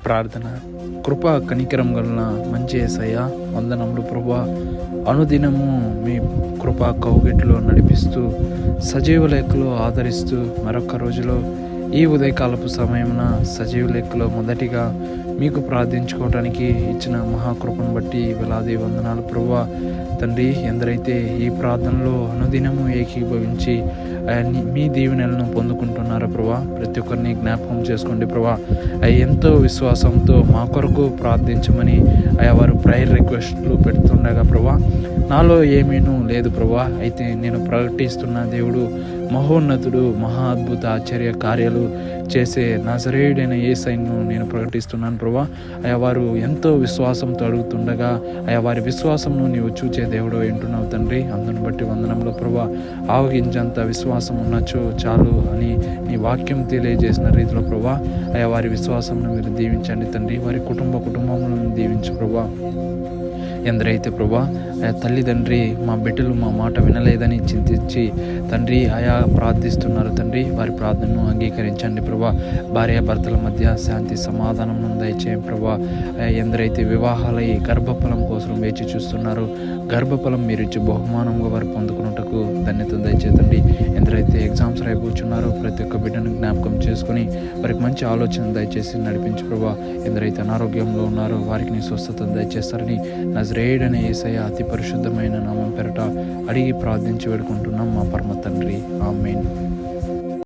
ప్రార్థన. కృప కనికరం గలన మంచి యేసయ్య వందనములు ప్రభువా. అనుదినము మీ కృపా కౌగిట్లో నడిపిస్తూ సజీవ లెక్కలో ఆదరిస్తూ మరొక రోజులో ఈ ఉదయకాలపు సమయమున సజీవ లెక్కలో మొదటిగా మీకు ప్రార్థించుకోవడానికి ఇచ్చిన మహాకృపను బట్టి వేలాది వందనాలు ప్రభువా. తండ్రి, ఎందరైతే ఈ ప్రార్థనలో అనుదినము ఏకీభవించి మీ దీవెనలను పొందుకుంటున్నారో ప్రభా, ప్రతి ఒక్కరిని జ్ఞాపకం చేసుకోండి ప్రభా. ఎంతో విశ్వాసంతో మా కొరకు ప్రార్థించమని వారు ప్రేయర్ రిక్వెస్ట్లు పెడుతుండగా ప్రభా, నాలో ఏమీనూ లేదు ప్రభా. అయితే నేను ప్రకటిస్తున్న దేవుడు మహోన్నతుడు, మహా అద్భుత ఆశ్చర్య కార్యాలు చేసే నజరేయుడైన యేసయ్యను నేను ప్రకటిస్తున్నాను ప్రభా. వారు ఎంతో విశ్వాసంతో అడుగుతుండగా వారి విశ్వాసంను నీవు చూచే దేవుడు వింటున్నావు తండ్రి. అందుని బట్టి వందనంలో ప్రభా, ఆవగించంత విశ్వాసం ఉన్నచో చాలు అని నీ వాక్యం తెలియజేసిన రీతిలో ప్రభా వారి విశ్వాసంను మీరు దీవించండి తండ్రి. వారి కుటుంబములను దీవించు ప్రభా. ఎందరైతే ప్రభా తల్లిదండ్రి మా బిడ్డలు మా మాట వినలేదని చింతించి తండ్రి ప్రార్థిస్తున్నారు తండ్రి, వారి ప్రార్థనను అంగీకరించండి ప్రభా. భార్యాభర్తల మధ్య శాంతి సమాధానం దయచేయండి ప్రభా. ఎందరైతే వివాహాలై గర్భఫలం కోసం వేచి చూస్తున్నారో గర్భఫలం మీరు ఇచ్చి బహుమానంగా వారు పొందుకున్నట్టుకు ధన్యత దయచేతండి. ఎందరైతే ఎగ్జామ్స్ రాయబోచున్నారో ప్రతి ఒక్క బిడ్డను జ్ఞాపకం చేసుకుని వారికి మంచి ఆలోచన దయచేసి నడిపించు ప్రభా. ఎందరైతే అనారోగ్యంలో ఉన్నారో వారికి నీ స్వస్థతను దయచేస్తారని నజరేయుడైన యేసయ్య అతి పరిశుద్ధమైన నామం పేరట అడిగి ప్రార్థించి వేడుకుంటున్నాం మా పరమ తండ్రి. ఆమేన్.